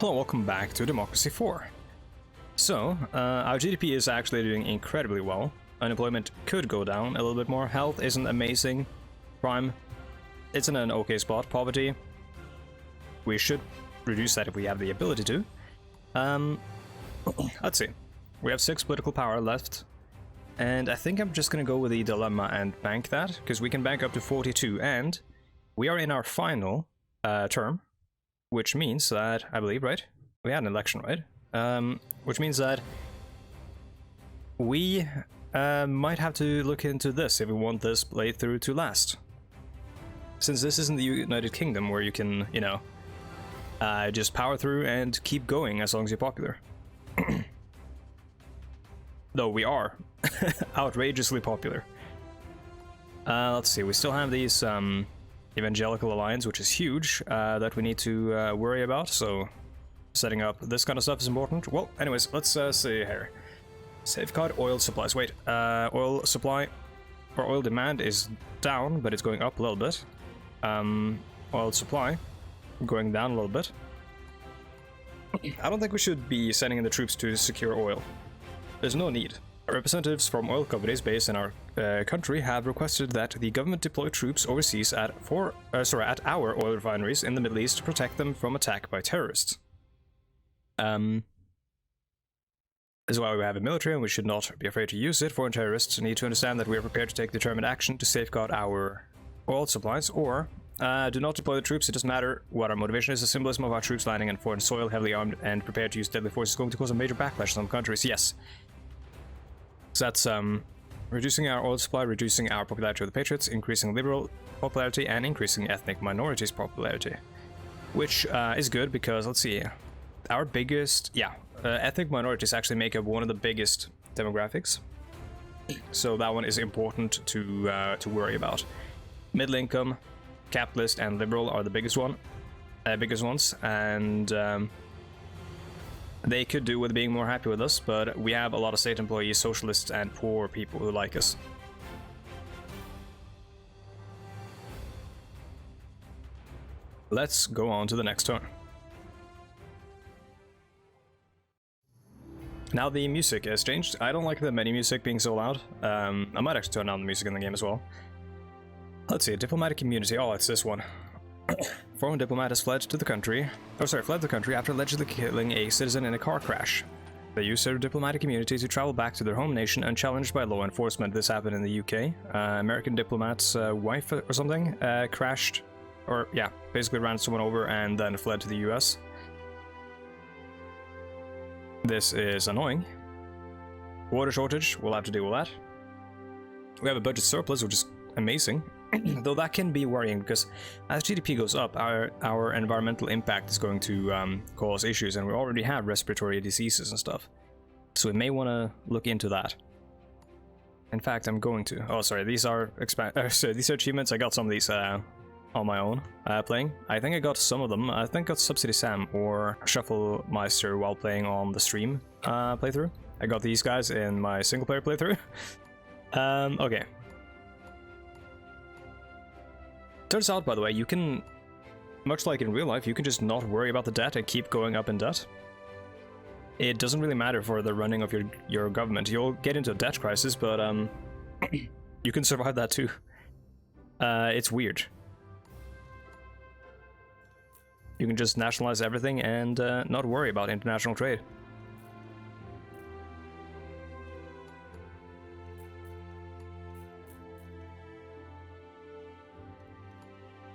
Hello, welcome back to Democracy 4. So, our GDP is actually doing incredibly well. Unemployment could go down a little bit more. Health isn't amazing. Crime, it's in an okay spot. Poverty, we should reduce that if we have the ability to. Let's see. We have 6 political power left. And I think I'm just gonna go with the dilemma and bank that, because we can bank up to 42, and we are in our final term. Which means that, I believe, right? We had an election, right? Which means that we might have to look into this if we want this playthrough to last. Since this isn't the United Kingdom where you can, you know, just power through and keep going as long as you're popular. Though we are outrageously popular. Let's see, we still have these Evangelical Alliance, which is huge, that we need to worry about, so setting up this kind of stuff is important. Well, anyways, let's see here. Safeguard oil supplies. Wait, oil supply, or oil demand is down, but it's going up a little bit. Oil supply going down a little bit. I don't think we should be sending in the troops to secure oil. There's no need. Representatives from oil companies based in our country have requested that the government deploy troops overseas at our oil refineries in the Middle East to protect them from attack by terrorists. This is why we have a military, and we should not be afraid to use it. Foreign terrorists need to understand that we are prepared to take determined action to safeguard our oil supplies, or do not deploy the troops. It doesn't matter what our motivation is. The symbolism of our troops landing on foreign soil, heavily armed and prepared to use deadly force, is going to cause a major backlash in some countries. Yes. So that's reducing our oil supply, reducing our popularity of the Patriots, increasing liberal popularity, and increasing ethnic minorities' popularity. Which is good because, let's see, our biggest, ethnic minorities actually make up one of the biggest demographics. So that one is important to worry about. Middle income, capitalist, and liberal are the biggest ones, and they could do with being more happy with us, but we have a lot of state employees, socialists, and poor people who like us. Let's go on to the next turn. Now the music has changed. I don't like the menu music being so loud. I might actually turn down the music in the game as well. Let's see, diplomatic immunity. Oh, it's this one. Foreign diplomat has fled the country after allegedly killing a citizen in a car crash. They used their diplomatic immunity to travel back to their home nation unchallenged by law enforcement. This happened in the UK. American diplomat's wife or something crashed, or yeah, basically ran someone over and then fled to the US. This is annoying. Water shortage, we'll have to deal with that. We have a budget surplus, which is amazing. Though that can be worrying because as GDP goes up, our environmental impact is going to cause issues, and we already have respiratory diseases and stuff. So we may want to look into that. In fact, I'm going to. Oh, sorry, these are these are achievements. I got some of these on my own playing. I think I got some of them. I think I got Subsidy Sam or Shuffle Meister while playing on the stream playthrough. I got these guys in my single player playthrough. Okay. Turns out, by the way, you can, much like in real life, you can just not worry about the debt and keep going up in debt. It doesn't really matter for the running of your government. You'll get into a debt crisis, but you can survive that too. It's weird. You can just nationalize everything and not worry about international trade.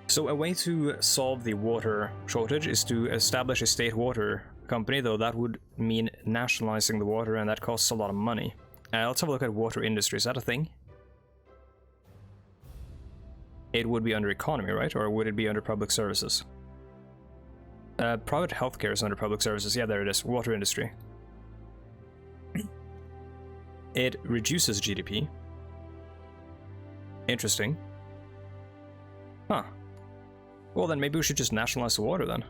So a way to solve the water shortage is to establish a state water company, though that would mean nationalizing the water, and that costs a lot of money. Let's have a look at water industry. Is that a thing? It would be under economy, right? Or would it be under public services? Private healthcare is under public services. Yeah, there it is. Water industry. It reduces GDP. Interesting. Huh. Well, then maybe we should just nationalize the water then.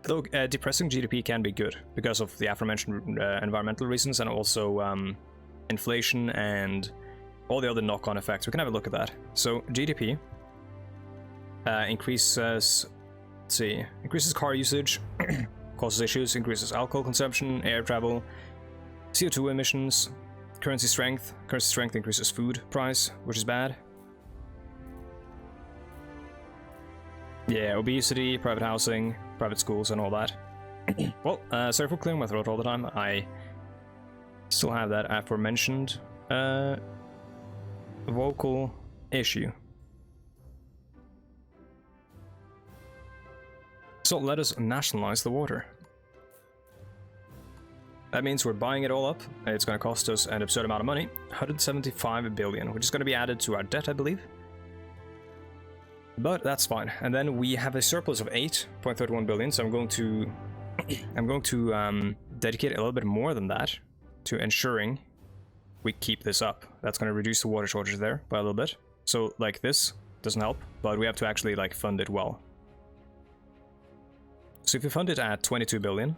Though depressing GDP can be good because of the aforementioned environmental reasons, and also inflation and all the other knock-on effects. We can have a look at that. So GDP increases Let's see. Increases car usage, causes issues, increases alcohol consumption, air travel, CO2 emissions, currency strength. Currency strength increases food price, which is bad. Yeah, obesity, private housing, private schools, and all that. Well, sorry for clearing my throat all the time. I still have that aforementioned vocal issue. So let us nationalize the water. That means we're buying it all up. It's going to cost us an absurd amount of money, 175 billion, which is going to be added to our debt, I believe. But that's fine. And then we have a surplus of 8.31 billion, so I'm going to dedicate a little bit more than that to ensuring we keep this up. That's going to reduce the water shortage there by a little bit. So like this doesn't help, but we have to actually like fund it well. So if we fund it at 22 billion,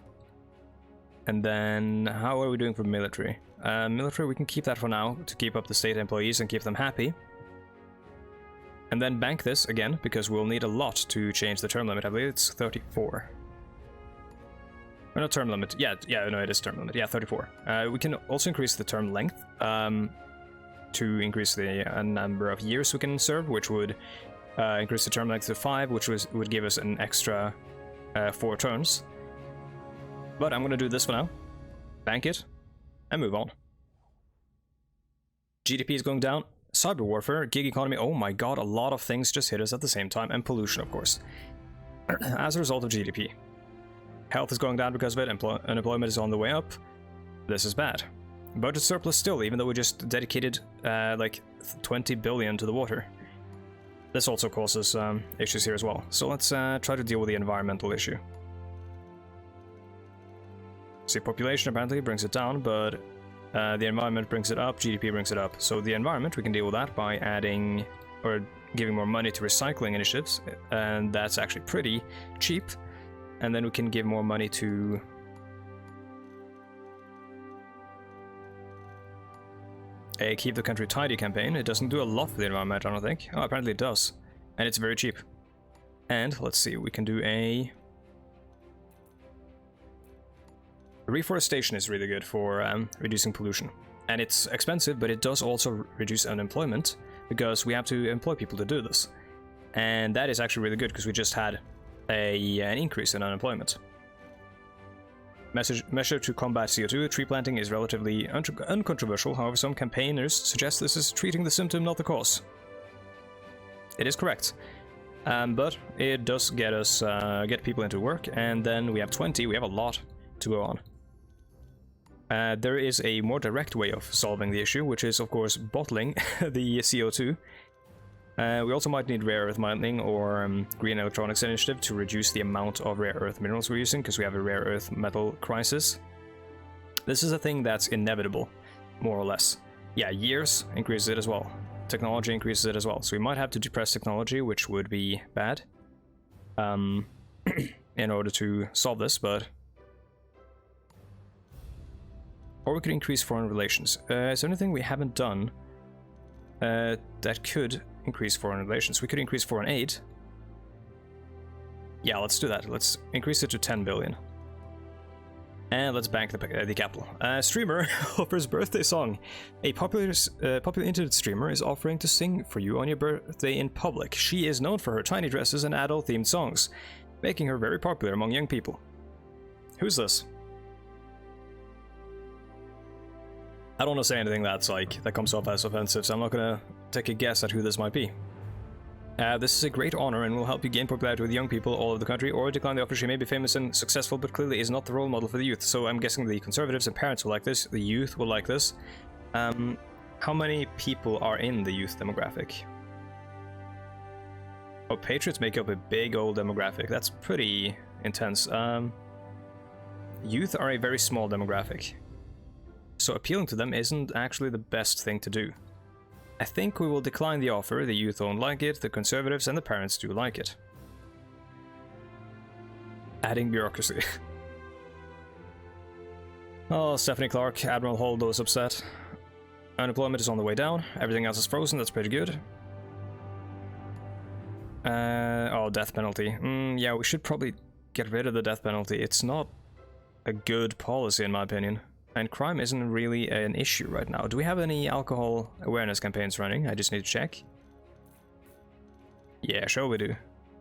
and then how are we doing for military? Military, we can keep that for now to keep up the state employees and keep them happy. And then bank this again, because we'll need a lot to change the term limit. I believe it's 34. Or not term limit. Yeah, no, it is term limit. Yeah, 34. We can also increase the term length to increase the number of years we can serve, which would increase the term length to 5, which would give us an extra 4 turns. But I'm going to do this for now. Bank it, and move on. GDP is going down. Cyber warfare, gig economy, oh my god, a lot of things just hit us at the same time, and pollution, of course. As a result of GDP. Health is going down because of it, unemployment is on the way up. This is bad. Budget surplus still, even though we just dedicated like 20 billion to the water. This also causes issues here as well. So let's try to deal with the environmental issue. See, population apparently brings it down, but the environment brings it up, GDP brings it up. So the environment, we can deal with that by adding or giving more money to recycling initiatives, and that's actually pretty cheap. And then we can give more money to a Keep the Country Tidy campaign. It doesn't do a lot for the environment, I don't think. Oh, apparently it does. And it's very cheap. And let's see, we can do a... Reforestation is really good for reducing pollution. And it's expensive, but it does also reduce unemployment, because we have to employ people to do this. And that is actually really good, because we just had an increase in unemployment. Measure to combat CO2. Tree planting is relatively uncontroversial, however some campaigners suggest this is treating the symptom, not the cause. It is correct. But it does get us get people into work, and then we have 20, we have a lot to go on. There is a more direct way of solving the issue, which is of course bottling the CO2. We also might need rare earth mining or green electronics initiative to reduce the amount of rare earth minerals we're using, because we have a rare earth metal crisis. This is a thing that's inevitable, more or less. Yeah, years increases it as well. Technology increases it as well. So we might have to depress technology, which would be bad in order to solve this, but... Or we could increase foreign relations. Is there anything we haven't done that could increase foreign relations? We could increase foreign aid. Yeah, let's do that. Let's increase it to 10 billion. And let's bank the capital. Streamer offers birthday song. A popular internet streamer is offering to sing for you on your birthday in public. She is known for her tiny dresses and adult-themed songs, making her very popular among young people. Who's this? I don't want to say anything that comes off as offensive, so I'm not gonna take a guess at who this might be. This is a great honor and will help you gain popularity with young people all over the country, or decline the offer. She may be famous and successful, but clearly is not the role model for the youth. So I'm guessing the conservatives and parents will like this, the youth will like this. How many people are in the youth demographic? Oh, patriots make up a big old demographic. That's pretty intense. Youth are a very small demographic, so appealing to them isn't actually the best thing to do. I think we will decline the offer. The youth don't like it, the conservatives and the parents do like it. Adding bureaucracy. Oh, Stephanie Clark, Admiral Holdo is upset. Unemployment is on the way down, everything else is frozen, that's pretty good. Oh, Oh, death penalty. Yeah, we should probably get rid of the death penalty. It's not a good policy in my opinion. And crime isn't really an issue right now. Do we have any alcohol awareness campaigns running? I just need to check. Yeah, sure we do.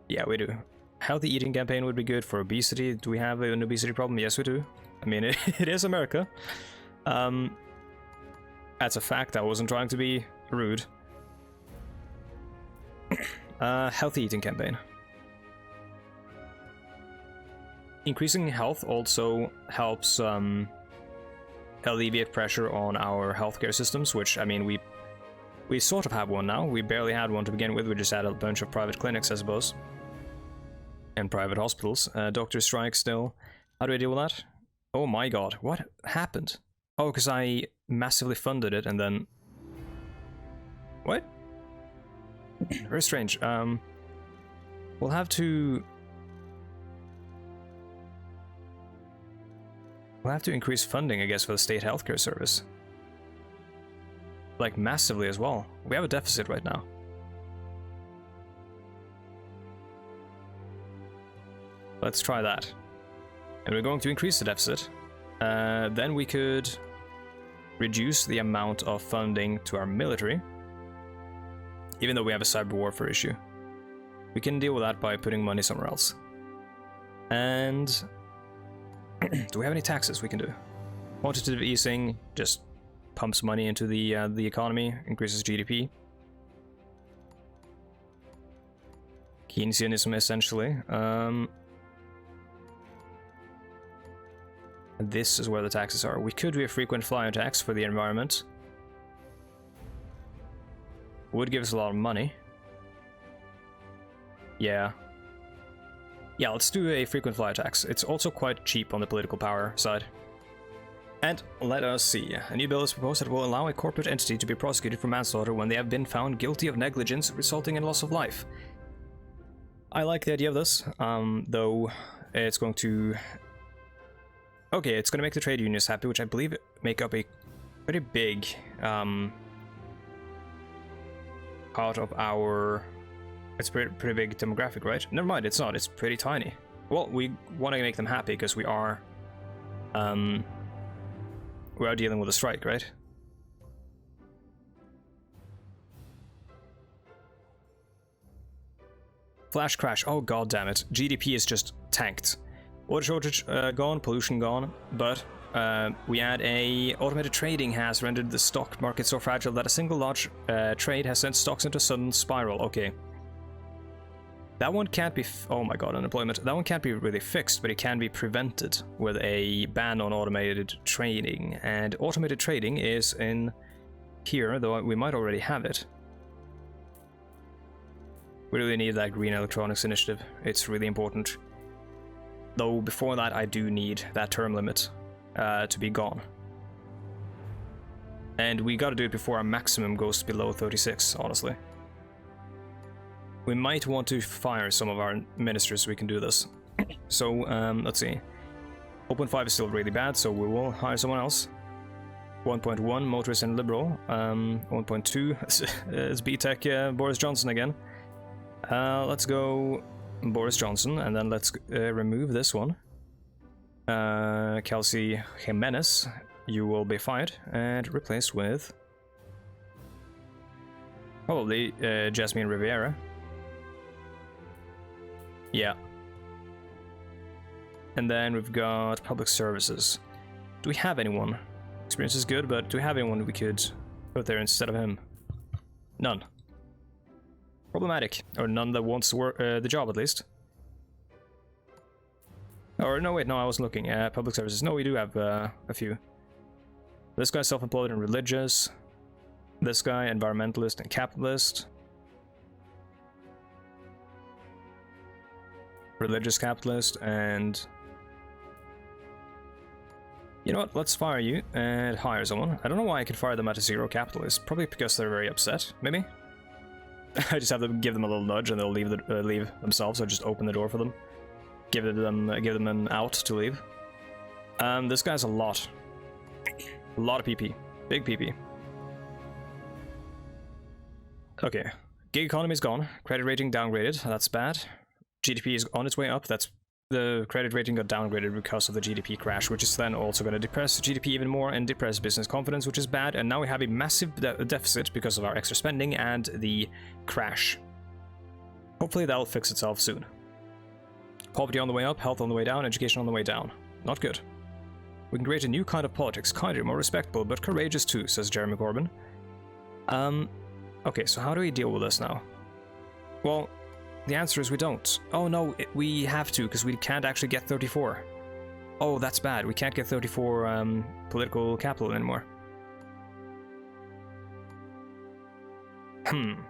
Yeah, we do. Healthy eating campaign would be good for obesity. Do we have an obesity problem? Yes, we do. I mean, it is America. That's a fact. I wasn't trying to be rude. Healthy eating campaign. Increasing health also helps alleviate pressure on our healthcare systems, which, I mean, we sort of have one now. We barely had one to begin with. We just had a bunch of private clinics, I suppose. And private hospitals. Doctor strike still. How do I deal with that? Oh my god, what happened? Oh, because I massively funded it and then... What? Very strange. We'll have to... We'll have to increase funding, I guess, for the state healthcare service. Like, massively as well. We have a deficit right now. Let's try that. And we're going to increase the deficit. Then we could reduce the amount of funding to our military. Even though we have a cyber warfare issue. We can deal with that by putting money somewhere else. And... do we have any taxes we can do? Quantitative easing just pumps money into the economy, increases GDP. Keynesianism, essentially. This is where the taxes are. We could do a frequent flyer tax for the environment. Would give us a lot of money. Yeah. Yeah, let's do a frequent flyer tax. It's also quite cheap on the political power side. And let us see. A new bill is proposed that will allow a corporate entity to be prosecuted for manslaughter when they have been found guilty of negligence resulting in loss of life. I like the idea of this, though it's going to... Okay, it's going to make the trade unions happy, which I believe make up a pretty big part of our... It's pretty big demographic, right? Never mind, it's not. It's pretty tiny. Well, we want to make them happy because we are dealing with a strike, right? Flash crash. Oh god damn it. GDP is just tanked. Water shortage gone, pollution gone, but we add a automated trading has rendered the stock market so fragile that a single large trade has sent stocks into a sudden spiral. Okay. That one can't be... oh my god, unemployment. That one can't be really fixed, but it can be prevented with a ban on automated trading. And automated trading is in here, though we might already have it. We really need that green electronics initiative. It's really important. Though before that, I do need that term limit to be gone. And we gotta do it before our maximum goes below 36, honestly. We might want to fire some of our ministers so we can do this. So, let's see. 0.5 is still really bad, so we will hire someone else. 1.1, motorist and liberal. 1.2 is B-Tech Boris Johnson again. Let's go Boris Johnson, and then let's remove this one. Kelsey Jimenez, you will be fired and replaced with... probably Jasmine Riviera. Yeah. And then we've got public services. Do we have anyone? Experience is good, but do we have anyone we could put there instead of him? None. Problematic. Or none that wants to work the job, at least. Or no, wait, no, I wasn't looking at public services. No, we do have a few. This guy's self-employed and religious. This guy, environmentalist and capitalist. Religious capitalist, and... you know what, let's fire you and hire someone. I don't know why I could fire them at a zero capitalist. Probably because they're very upset, maybe? I just have to give them a little nudge and they'll leave themselves, or just open the door for them. Give them an out to leave. This guy's a lot of PP. Big PP. Okay. Gig economy's gone. Credit rating downgraded. That's bad. GDP is on its way up. That's the credit rating got downgraded because of the GDP crash, which is then also going to depress GDP even more and depress business confidence, which is bad. And now we have a massive deficit because of our extra spending and the crash. Hopefully that'll fix itself soon. Poverty on the way up, health on the way down, education on the way down. Not good. We can create a new kind of politics, kinder, more respectable, but courageous too, says Jeremy Corbyn. Okay, so how do we deal with this now? Well, the answer is we don't. Oh no, we have to, because we can't actually get 34. Oh, that's bad. We can't get 34 political capital anymore. From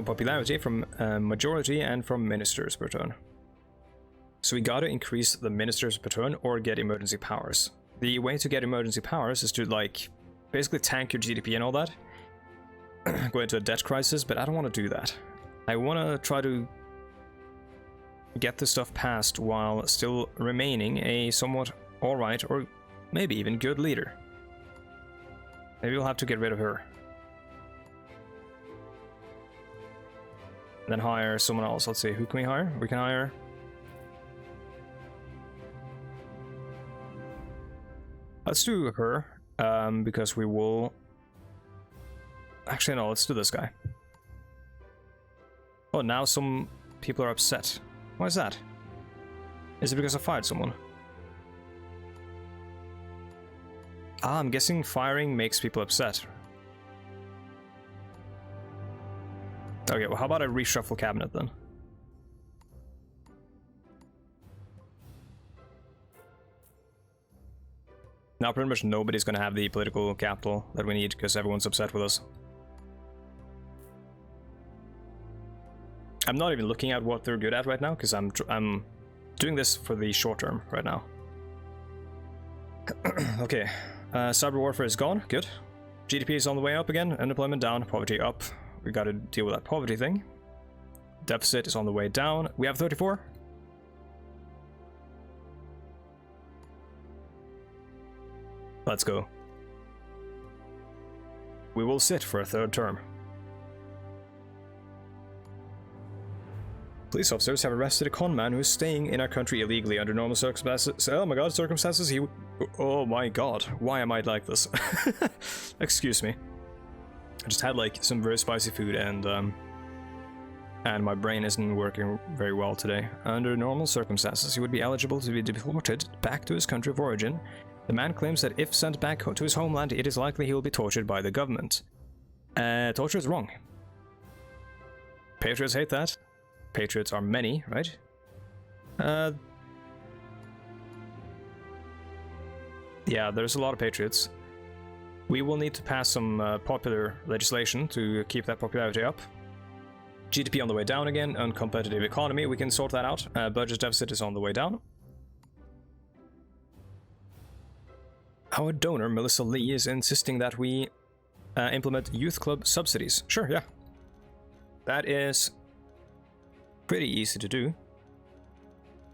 popularity, from majority, and from ministers per turn. So we gotta increase the ministers per turn or get emergency powers. The way to get emergency powers is to, like, basically tank your GDP and all that. Go into a debt crisis, but I don't want to do that. I want to try to get this stuff passed while still remaining a somewhat alright or maybe even good leader. Maybe we'll have to get rid of her. Then hire someone else. Let's see, who can we hire? We can hire... Let's do her, because we will... Actually, no, let's do this guy. Oh, now some people are upset. Why is that? Is it because I fired someone? Ah, I'm guessing firing makes people upset. Okay, well, how about I reshuffle cabinet then? Now pretty much nobody's gonna have the political capital that we need because everyone's upset with us. I'm not even looking at what they're good at right now because I'm doing this for the short term right now. Okay, cyber warfare is gone. Good. GDP is on the way up again. Unemployment down. Poverty up. We got to deal with that poverty thing. Deficit is on the way down. We have 34. Let's go. We will sit for a third term. Police officers have arrested a con man who is staying in our country illegally under normal circumstances. Oh my god, circumstances? Oh my god, why am I like this? Excuse me. I just had like some very spicy food and my brain isn't working very well today. Under normal circumstances, he would be eligible to be deported back to his country of origin. The man claims that if sent back to his homeland, it is likely he will be tortured by the government. Torture is wrong. Patriots hate that. Patriots are many, right? Yeah, there's a lot of patriots. We will need to pass some popular legislation to keep that popularity up. GDP on the way down again, uncompetitive economy, we can sort that out. Budget deficit is on the way down. Our donor, Melissa Lee, is insisting that we implement youth club subsidies. Sure, yeah. That is pretty easy to do.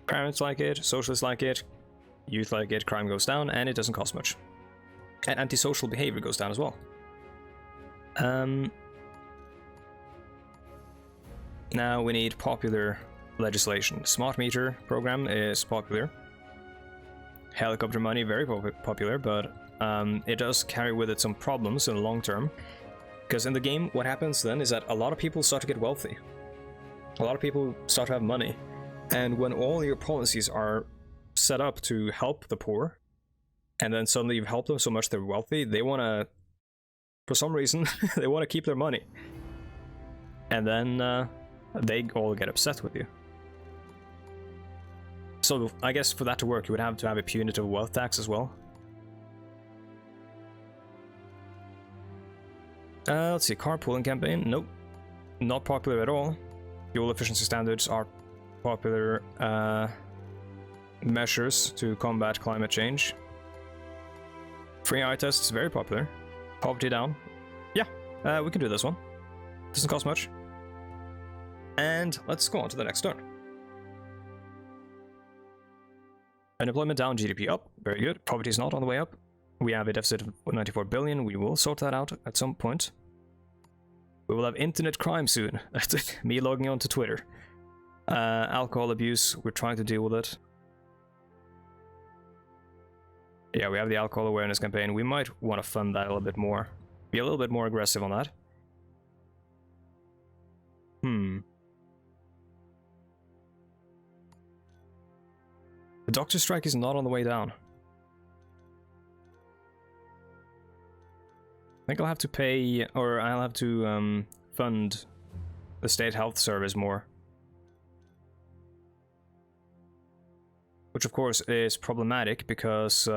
Parents like it, socialists like it, youth like it, crime goes down, and it doesn't cost much. And antisocial behavior goes down as well. Now we need popular legislation. Smart meter program is popular. Helicopter money, very popular, but it does carry with it some problems in the long term. Because in the game, what happens then is that a lot of people start to get wealthy. A lot of people start to have money. And when all your policies are set up to help the poor, and then suddenly you've helped them so much they're wealthy, they want to, for some reason, they want to keep their money. And then they all get upset with you. So I guess for that to work, you would have to have a punitive wealth tax as well. Let's see, carpooling campaign, nope. Not popular at all. Fuel efficiency standards are popular measures to combat climate change. Free eye tests, very popular. Poverty down. Yeah, we can do this one. Doesn't cost much. And let's go on to the next turn. Unemployment down, GDP up. Very good. Poverty is not on the way up. We have a deficit of 94 billion. We will sort that out at some point. We will have internet crime soon. Me logging on to Twitter. Alcohol abuse, we're trying to deal with it. Yeah, we have the alcohol awareness campaign. We might want to fund that a little bit more. Be a little bit more aggressive on that. The doctor strike is not on the way down. I think I'll have to pay, or I'll have to fund the state health service more. Which of course is problematic because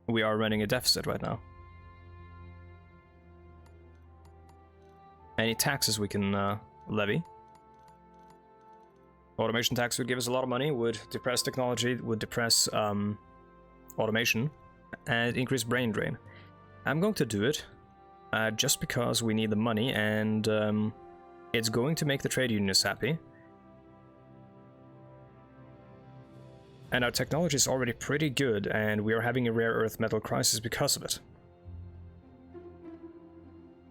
we are running a deficit right now. Any taxes we can levy. Automation tax would give us a lot of money, would depress technology, would depress automation, and increase brain drain. I'm going to do it, just because we need the money, and it's going to make the trade unionists happy. And our technology is already pretty good, and we are having a rare earth metal crisis because of it.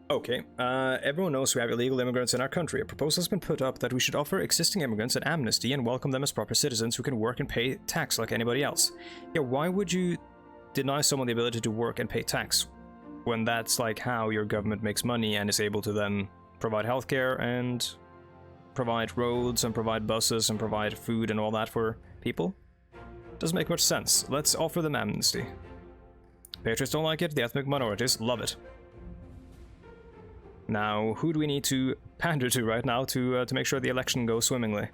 Okay, everyone knows we have illegal immigrants in our country. A proposal has been put up that we should offer existing immigrants an amnesty and welcome them as proper citizens who can work and pay tax like anybody else. Yeah, why would you deny someone the ability to work and pay tax when that's like how your government makes money and is able to then provide healthcare and provide roads and provide buses and provide food and all that for people? Doesn't make much sense. Let's offer them amnesty. Patriots don't like it, the ethnic minorities love it. Now, who do we need to pander to right now to make sure the election goes swimmingly?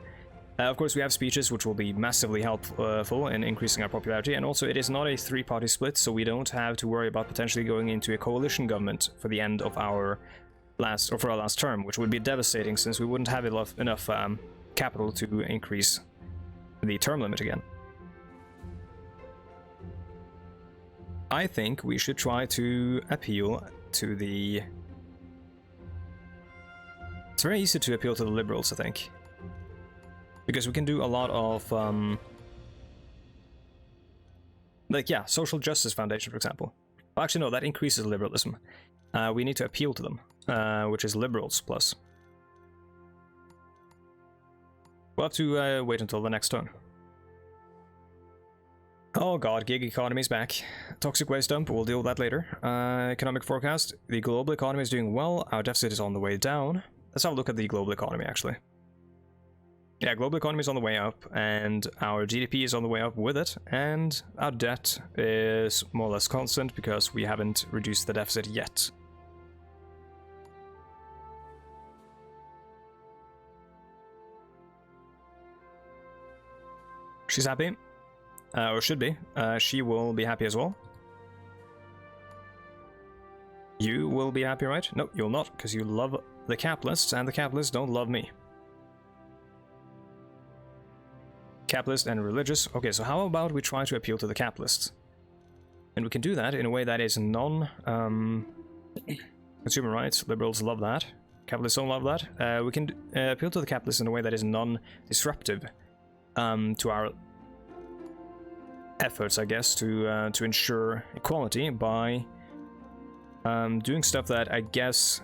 Of course, we have speeches, which will be massively helpful in increasing our popularity, and also it is not a three-party split, so we don't have to worry about potentially going into a coalition government for the end of our last term, which would be devastating since we wouldn't have enough capital to increase the term limit again. I think we should try to appeal to the... It's very easy to appeal to the liberals, I think. Because we can do a lot of, like, yeah, Social Justice Foundation, for example. Well, actually, no, that increases liberalism. We need to appeal to them, which is liberals plus. We'll have to wait until the next turn. Oh god, gig economy's back. Toxic waste dump, we'll deal with that later. Economic forecast, the global economy is doing well, our deficit is on the way down. Let's have a look at the global economy, actually. Yeah, global economy is on the way up, and our GDP is on the way up with it, and our debt is more or less constant because we haven't reduced the deficit yet. She's happy. Or should be. She will be happy as well. You will be happy, right? No, you'll not, because you love the capitalists, and the capitalists don't love me. Capitalist and religious. Okay, so how about we try to appeal to the capitalists? And we can do that in a way that is non-consumer rights. Liberals love that. Capitalists don't love that. We can appeal to the capitalists in a way that is non-disruptive to our efforts, I guess, to ensure equality by doing stuff that I guess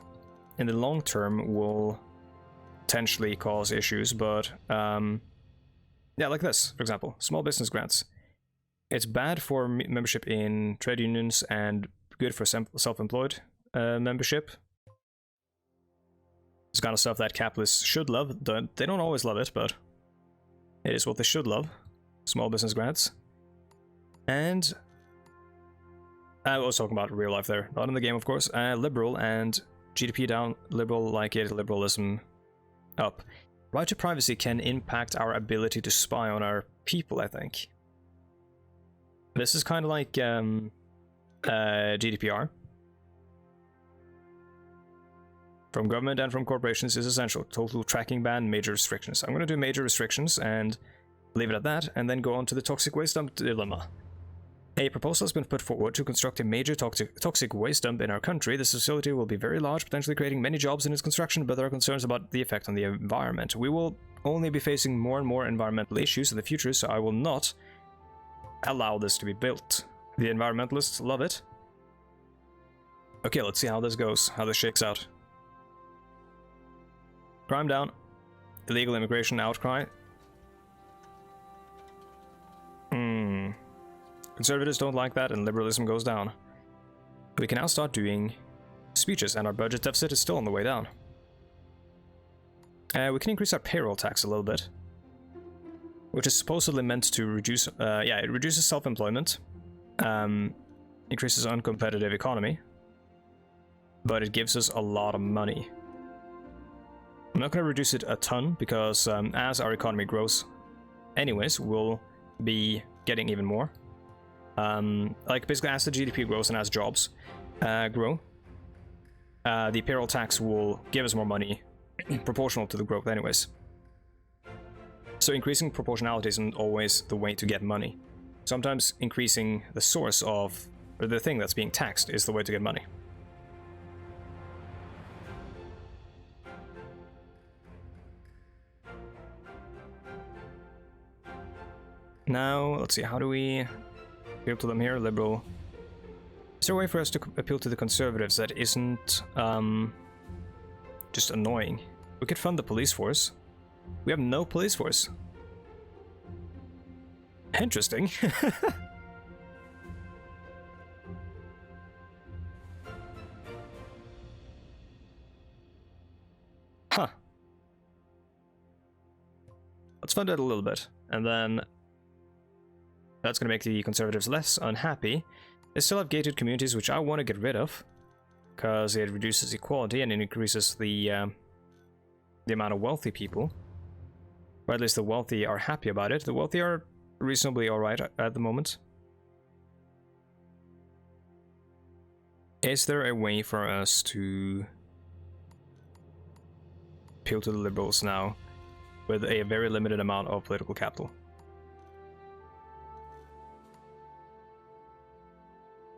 in the long term will potentially cause issues, but yeah, like this, for example, small business grants. It's bad for membership in trade unions and good for self-employed membership. It's kind of stuff that capitalists should love. They don't always love it, but it is what they should love. Small business grants. And I was talking about real life there, not in the game, of course. Liberal and GDP down, liberal like it, liberalism up. Right to privacy can impact our ability to spy on our people, I think. This is kind of like GDPR. From government and from corporations is essential. Total tracking ban, major restrictions. I'm going to do major restrictions and leave it at that, and then go on to the toxic waste dump dilemma. A proposal has been put forward to construct a major toxic waste dump in our country. This facility will be very large, potentially creating many jobs in its construction, but there are concerns about the effect on the environment. We will only be facing more and more environmental issues in the future, so I will not allow this to be built. The environmentalists love it. Okay, let's see how this goes, how this shakes out. Crime down. Illegal immigration outcry. Conservatives don't like that, and liberalism goes down. We can now start doing speeches, and our budget deficit is still on the way down. We can increase our payroll tax a little bit, which is supposedly meant to reduce, yeah, it reduces self-employment, increases uncompetitive economy, but it gives us a lot of money. I'm not going to reduce it a ton, because as our economy grows, anyways, we'll be getting even more. Like, basically, as the GDP grows and as jobs grow, the payroll tax will give us more money proportional to the growth anyways. So increasing proportionality isn't always the way to get money. Sometimes increasing the source of, or the thing that's being taxed, is the way to get money. Now, let's see, how do we appeal to them here? Liberal. Is there a way for us to appeal to the conservatives that isn't just annoying? We could fund the police force. We have no police force. Interesting. Huh. Let's fund it a little bit, and then that's going to make the conservatives less unhappy. They still have gated communities, which I want to get rid of, because it reduces equality and it increases the amount of wealthy people. Or at least the wealthy are happy about it. The wealthy are reasonably alright at the moment. Is there a way for us to appeal to the liberals now with a very limited amount of political capital?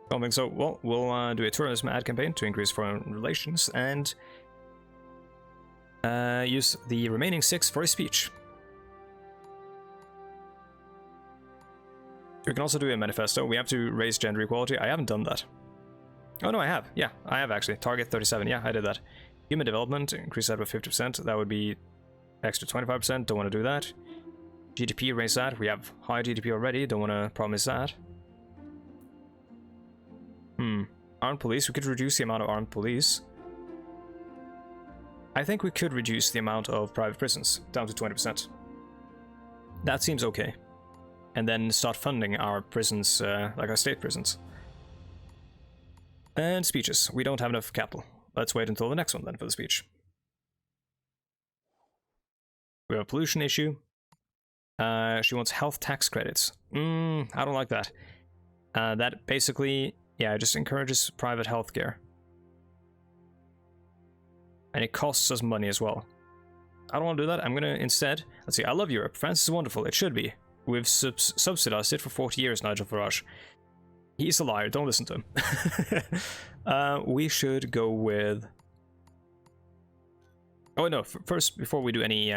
I don't think so. Well, we'll do a tourism ad campaign to increase foreign relations and use the remaining 6 for a speech. We can also do a manifesto. We have to raise gender equality. I haven't done that. Oh no, I have. Yeah, I have actually. Target 37. Yeah, I did that. Human development, increase that by 50%. That would be extra 25%. Don't want to do that. GDP, raise that. We have high GDP already. Don't want to promise that. Armed police. We could reduce the amount of armed police. I think we could reduce the amount of private prisons down to 20%. That seems okay. And then start funding our prisons, like our state prisons. And speeches. We don't have enough capital. Let's wait until the next one then for the speech. We have a pollution issue. She wants health tax credits. I don't like that. That basically, yeah, it just encourages private healthcare. And it costs us money as well. I don't want to do that. I'm going to instead, let's see, I love Europe. France is wonderful. It should be. We've subsidized it for 40 years, Nigel Farage. He's a liar. Don't listen to him. We should go with... Oh, no. First, before we do any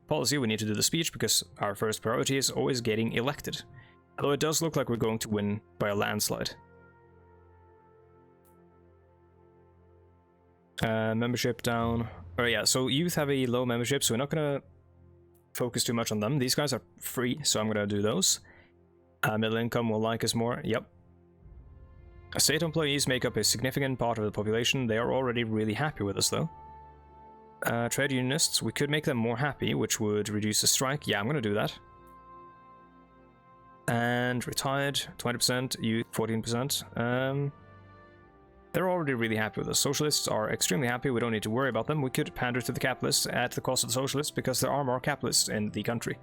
policy, we need to do the speech, because our first priority is always getting elected. Although it does look like we're going to win by a landslide. Membership down. Oh yeah, so youth have a low membership, so we're not going to focus too much on them. These guys are free, so I'm going to do those. Middle income will like us more. Yep. State employees make up a significant part of the population. They are already really happy with us, though. Trade unionists, we could make them more happy, which would reduce the strike. Yeah, I'm going to do that. And retired, 20%, youth, 14%. They're already really happy with us. Socialists are extremely happy. We don't need to worry about them. We could pander to the capitalists at the cost of the socialists, because there are more capitalists in the country.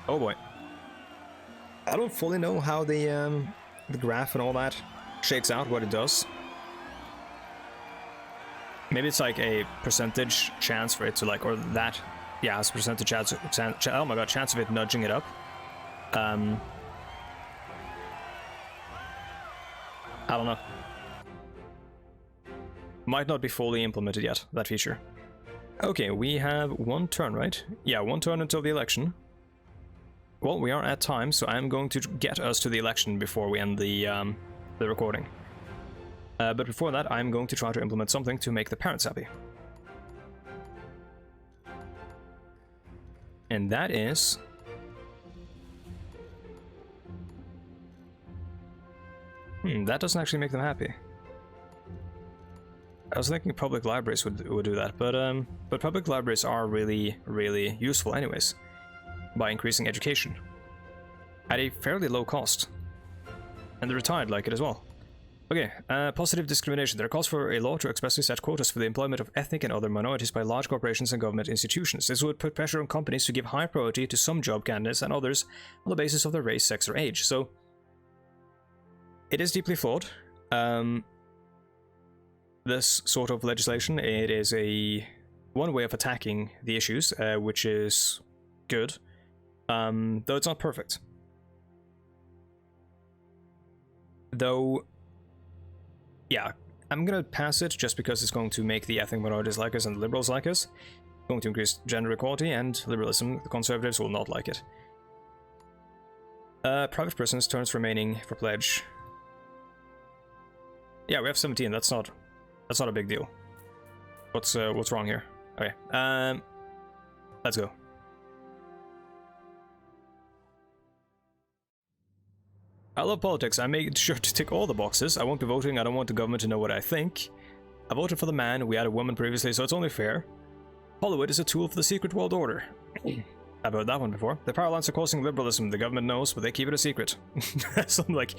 Oh boy. I don't fully know how the graph and all that shakes out, what it does. Maybe it's like a percentage chance for it to like, or that, yeah, it's a percentage chance, oh my god, chance of it nudging it up. I don't know. Might not be fully implemented yet, that feature. Okay, we have one turn, right? Yeah, one turn until the election. well, we are at time, so I'm going to get us to the election before we end the recording. But before that, I'm going to try to implement something to make the parents happy. And that is... that doesn't actually make them happy. I was thinking public libraries would do that, but public libraries are really, really useful anyways, by increasing education at a fairly low cost. And the retired like it as well. Okay, positive discrimination. There are calls for a law to expressly set quotas for the employment of ethnic and other minorities by large corporations and government institutions. This would put pressure on companies to give high priority to some job candidates and others on the basis of their race, sex, or age. So, it is deeply flawed. This sort of legislation, it is one way of attacking the issues, which is good, though it's not perfect. Though, yeah, I'm gonna pass it just because it's going to make the ethnic minorities like us and the liberals like us. It's going to increase gender equality and liberalism. The conservatives will not like it. Private persons, turns remaining for pledge. Yeah, we have 17. That's not a big deal. What's wrong here? Okay. Let's go. I love politics. I made sure to tick all the boxes. I won't be voting. I don't want the government to know what I think. I voted for the man. We had a woman previously, so it's only fair. Hollywood is a tool for the secret world order. I've heard that one before. The power lines are causing liberalism. The government knows, but they keep it a secret. Some like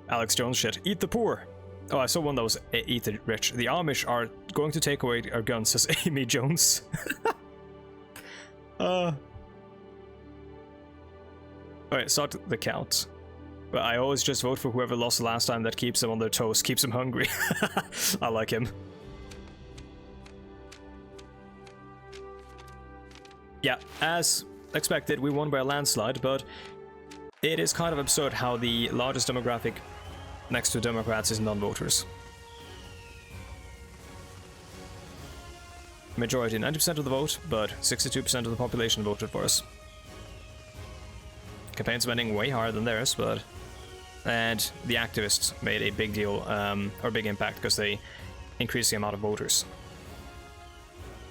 Alex Jones shit. Eat the poor. Oh, I saw one that was eat the rich. The Amish are going to take away our guns, says Amy Jones. Alright, start the count. But I always just vote for whoever lost the last time. That keeps them on their toes, keeps them hungry. I like him. Yeah, as expected, we won by a landslide, but it is kind of absurd how the largest demographic next to Democrats is non-voters. Majority, 90% of the vote, but 62% of the population voted for us. Campaign spending way higher than theirs, but... And the activists made a big deal, or big impact, because they increased the amount of voters.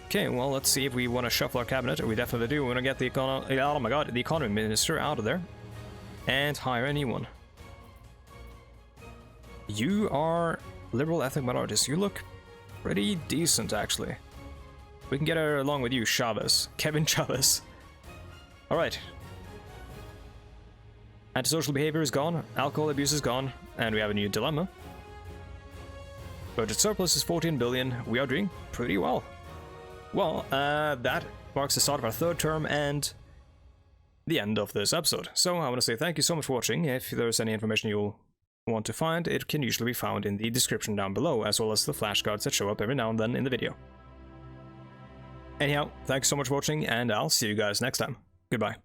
Okay, well, let's see if we want to shuffle our cabinet. We definitely do. We want to get the oh my god, the economy minister out of there. And hire a new one. You are liberal ethnic minorities. You look pretty decent, actually. We can get her along with you, Chavez. Kevin Chavez. Alright. Antisocial behavior is gone, alcohol abuse is gone, and we have a new dilemma. Budget surplus is 14 billion. We are doing pretty well. Well, that marks the start of our third term and the end of this episode. So I want to say thank you so much for watching. If there's any information you'll want to find, it can usually be found in the description down below, as well as the flashcards that show up every now and then in the video. Anyhow, thanks so much for watching, and I'll see you guys next time. Goodbye.